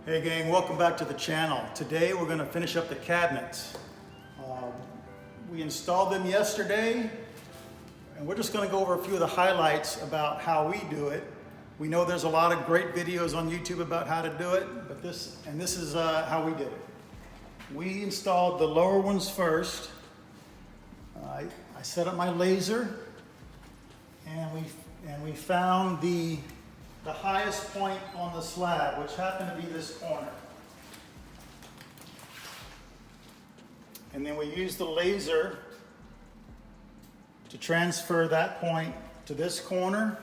Hey gang, welcome back to the channel. Today we're going to finish up the cabinets. We installed them yesterday and we're just going to go over a few of the highlights about how we do it. We know there's a lot of great videos on YouTube about how to do it, but this is how we did it. We installed the lower ones first. I set up my laser and we found the highest point on the slab, which happened to be this corner. And then we used the laser to transfer that point to this corner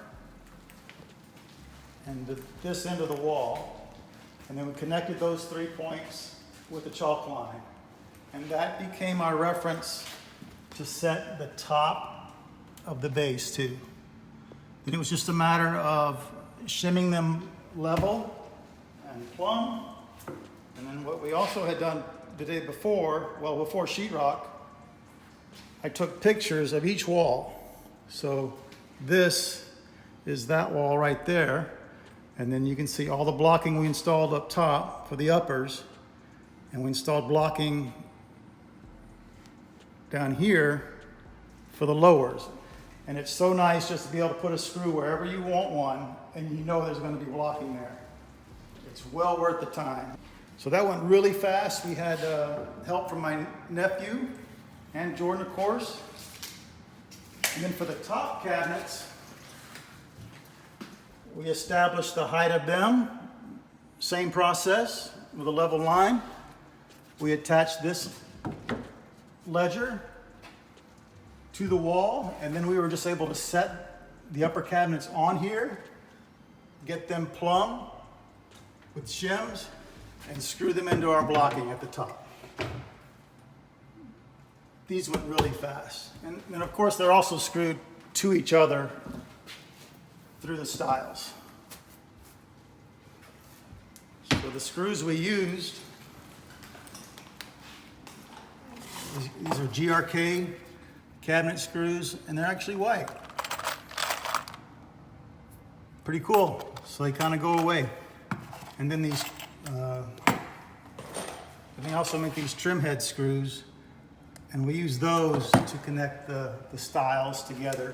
and to this end of the wall. And then we connected those 3 points with the chalk line. And that became our reference to set the top of the base too. Then it was just a matter of shimming them level and plumb. And then what we also had done the day before, well, before sheetrock, I took pictures of each wall. So this is that wall right there. And then you can see all the blocking we installed up top for the uppers. And we installed blocking down here for the lowers. And it's so nice just to be able to put a screw wherever you want one, and you know there's going to be blocking there. It's well worth the time. So that went really fast. We had help from my nephew and Jordan, of course. And then for the top cabinets, we established the height of them. Same process with a level line. We attached this ledger to the wall, and then we were just able to set the upper cabinets on here, get them plumb with shims, and screw them into our blocking at the top. These went really fast. And then of course they're also screwed to each other through the stiles. So the screws we used, these are GRK cabinet screws, and they're actually white. Pretty cool. So they kind of go away. And then these, they also make these trim head screws, and we use those to connect the stiles together.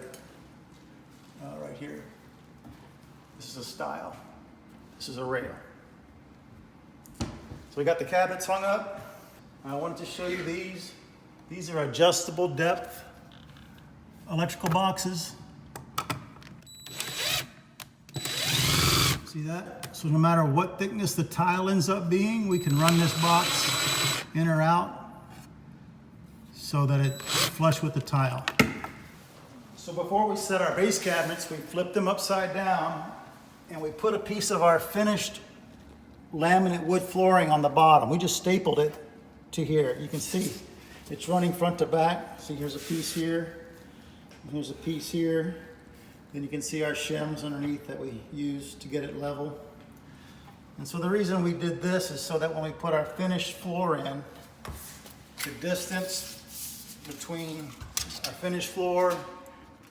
Right here. This is a stile. This is a rail. So we got the cabinets hung up. I wanted to show you these. These are adjustable depth electrical boxes. See that? So no matter what thickness the tile ends up being, we can run this box in or out so that it's flush with the tile. So before we set our base cabinets, we flipped them upside down and we put a piece of our finished laminate wood flooring on the bottom. We just stapled it to here. You can see it's running front to back. See, here's a piece here. Here's a piece here. Then you can see our shims underneath that we used to get it level. And so the reason we did this is so that when we put our finished floor in, the distance between our finished floor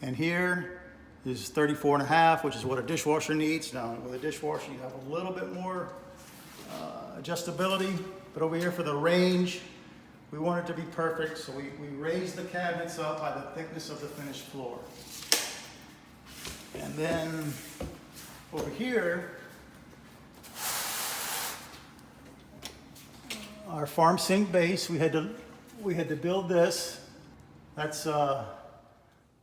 and here is 34.5, which is what a dishwasher needs. Now with a dishwasher you have a little bit more adjustability, but over here for the range, we want it to be perfect, so we raise the cabinets up by the thickness of the finished floor. And then over here, our farm sink base, we had to build this. That's a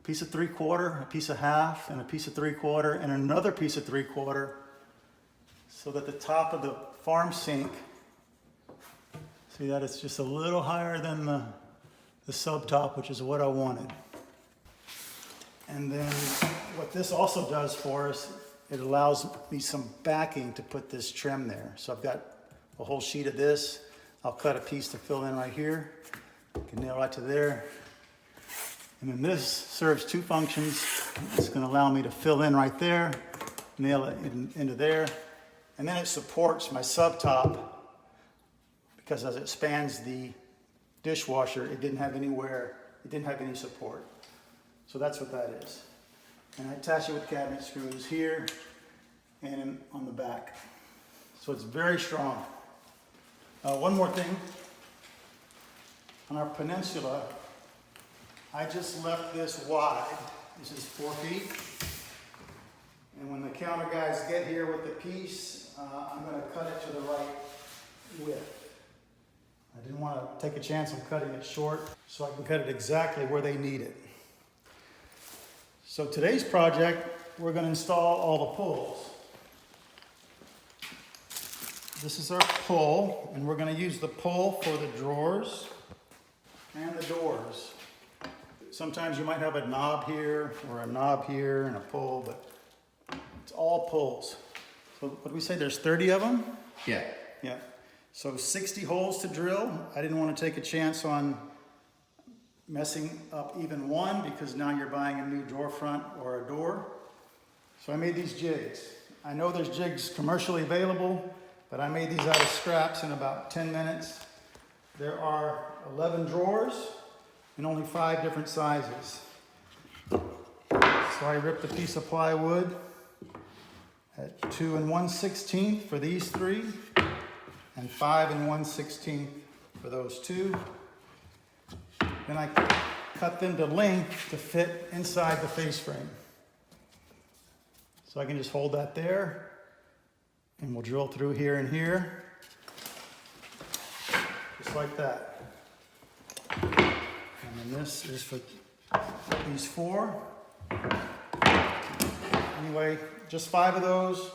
piece of 3/4, a piece of 1/2, and a piece of 3/4, and another piece of 3/4, so that the top of the farm sink, see that it's just a little higher than the sub top, which is what I wanted. And then what this also does for us, it allows me some backing to put this trim there. So I've got a whole sheet of this. I'll cut a piece to fill in right here. Can nail right to there. And then this serves two functions. It's going to allow me to fill in right there, nail it into there. And then it supports my sub top, because as it spans the dishwasher, it didn't have any support. So that's what that is. And I attach it with cabinet screws here and on the back. So it's very strong. One more thing. On our peninsula, I just left this wide. This is 4 feet. And when the counter guys get here with the piece, I'm going to cut it to the right width. I didn't want to take a chance on cutting it short, so I can cut it exactly where they need it. So today's project, we're going to install all the pulls. This is our pull, and we're going to use the pull for the drawers and the doors. Sometimes you might have a knob here or a knob here and a pull, but it's all pulls. So what do we say, there's 30 of them? Yeah. Yeah. So 60 holes to drill. I didn't want to take a chance on messing up even one because now you're buying a new drawer front or a door. So I made these jigs. I know there's jigs commercially available, but I made these out of scraps in about 10 minutes. There are 11 drawers and only 5 different sizes. So I ripped a piece of plywood at 2 1/16 for these 3 and 5 1/16 for those 2. Then I cut them to length to fit inside the face frame. So I can just hold that there and we'll drill through here and here, just like that. And then this is for these 4. Anyway, just 5 of those.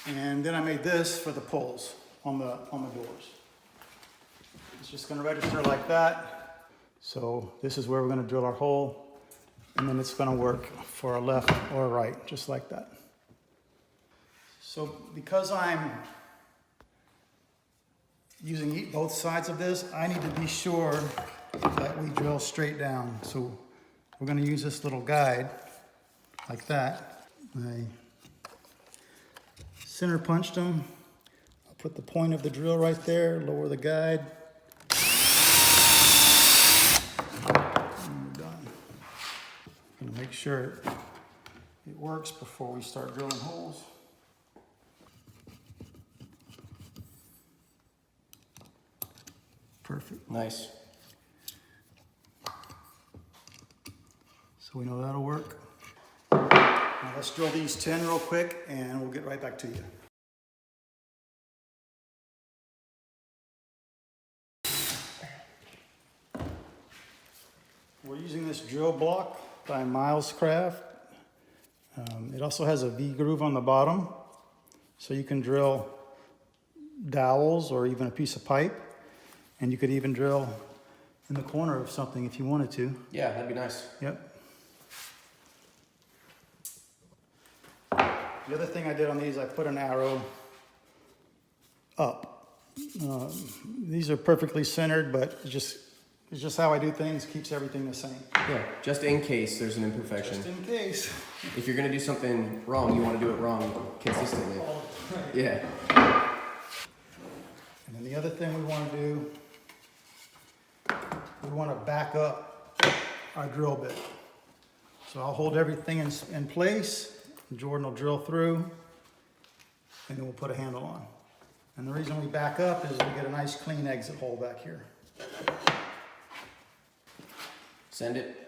And then I made this for the pulls on the doors. It's just going to register like that. So this is where we're going to drill our hole, and then it's going to work for a left or a right, just like that. So because I'm using both sides of this, I need to be sure that we drill straight down. So we're going to use this little guide like that. I center punched them. I'll put the point of the drill right there, lower the guide. And we're done. I'm going to make sure it works before we start drilling holes. Perfect. Nice. So we know that'll work. Now let's drill these 10 real quick and we'll get right back to you. We're using this drill block by Miles Craft. It also has a V-groove on the bottom, so you can drill dowels or even a piece of pipe, and you could even drill in the corner of something if you wanted to. Yeah, that'd be nice. Yep. The other thing I did on these, I put an arrow up. These are perfectly centered, but it's just how I do things, keeps everything the same. Yeah, just in case there's an imperfection. Just in case. If you're gonna do something wrong, you want to do it wrong consistently. Yeah. And then the other thing we want to do, we want to back up our drill bit. So I'll hold everything in place. Jordan will drill through, and then we'll put a handle on. And the reason we back up is we get a nice clean exit hole back here. Send it.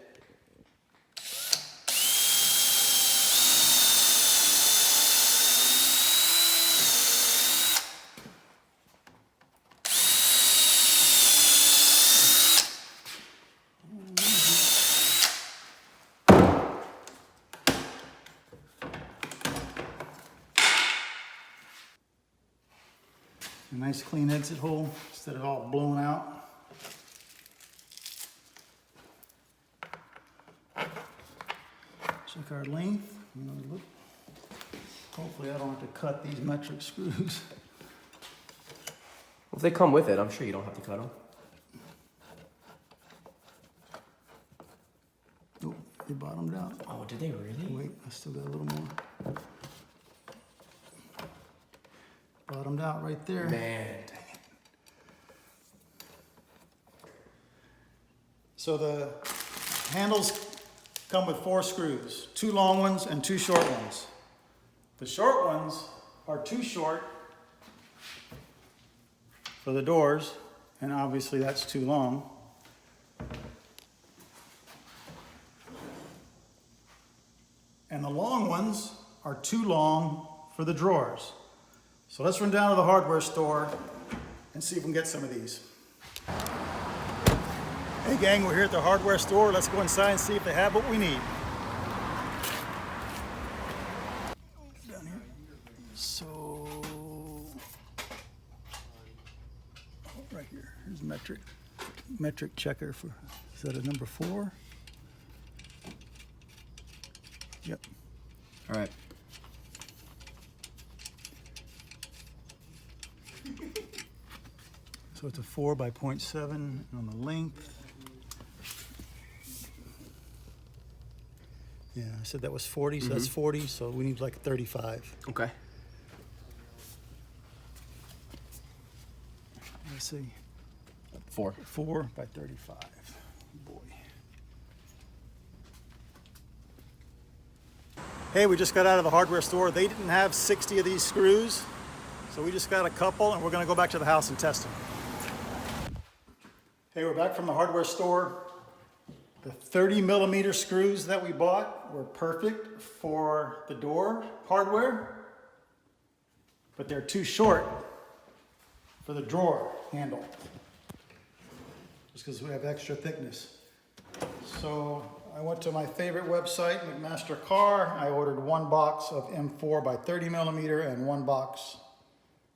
A nice clean exit hole instead of all blown out. Check our length. Look. Hopefully I don't have to cut these metric screws. Well, if they come with it, I'm sure you don't have to cut them. Oh, they bottomed out. Oh, did they really? Wait, I still got a little more. Bottomed out right there. Man. Dang it. So the handles come with 4 screws, 2 long ones and 2 short ones. The short ones are too short for the doors, and obviously that's too long. And the long ones are too long for the drawers. So let's run down to the hardware store and see if we can get some of these. Hey gang, we're here at the hardware store. Let's go inside and see if they have what we need. Down here. So, right here, here's metric checker for, is that a number 4? Yep. All right. So it's a 4 by 0.7 on the length. Yeah, I said that was 40, so that's 40, so we need like 35. Okay. Let's see, 4. 4 by 35. Boy. Hey, we just got out of the hardware store. They didn't have 60 of these screws, so we just got a couple, and we're gonna go back to the house and test them. Hey, we're back from the hardware store. The 30 millimeter screws that we bought were perfect for the door hardware, but they're too short for the drawer handle, just because we have extra thickness. So I went to my favorite website, McMaster Car. I ordered 1 box of M4 by 30 millimeter and 1 box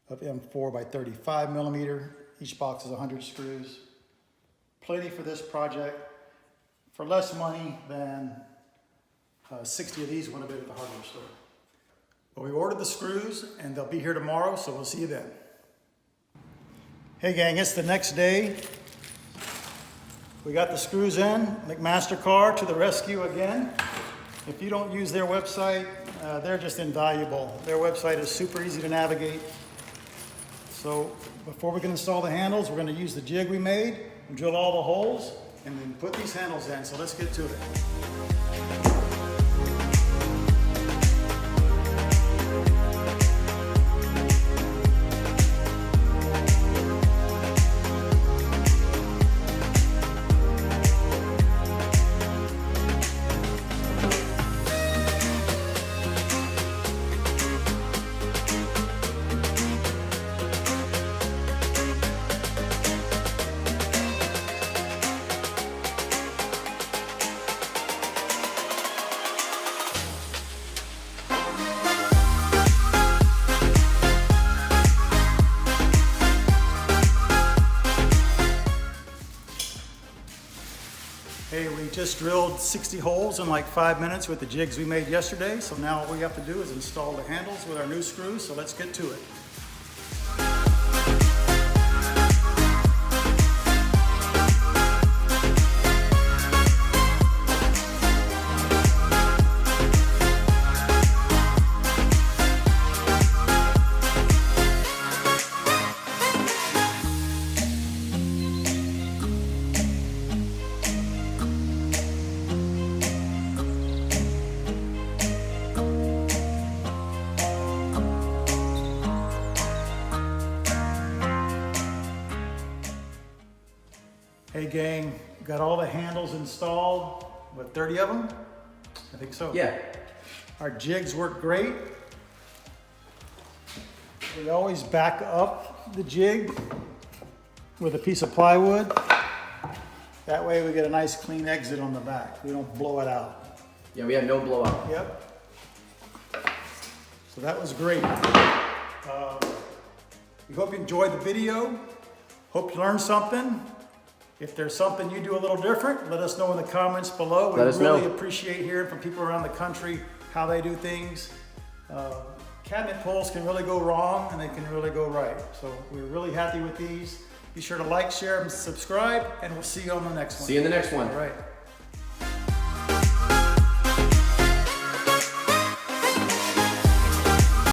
of M4 by 35 millimeter. Each box is 100 screws. Plenty for this project. For less money than 60 of these would have been at the hardware store. But we ordered the screws and they'll be here tomorrow, so we'll see you then. Hey gang, it's the next day. We got the screws in. McMaster Car to the rescue again. If you don't use their website, they're just invaluable. Their website is super easy to navigate. So before we can install the handles, we're going to use the jig we made and drill all the holes and then put these handles in. So let's get to it. Hey, we just drilled 60 holes in like 5 minutes with the jigs we made yesterday. So now all we have to do is install the handles with our new screws. So let's get to it. Hey gang, got all the handles installed, what, 30 of them? I think so. Yeah. Our jigs work great. We always back up the jig with a piece of plywood. That way we get a nice clean exit on the back. We don't blow it out. Yeah, we had no blowout. Yep. So that was great. We hope you enjoyed the video. Hope you learned something. If there's something you do a little different, let us know in the comments below. We really appreciate hearing from people around the country how they do things. Cabinet pulls can really go wrong and they can really go right. So we're really happy with these. Be sure to like, share, and subscribe, and we'll see you on the next one. See you in the next one. All right.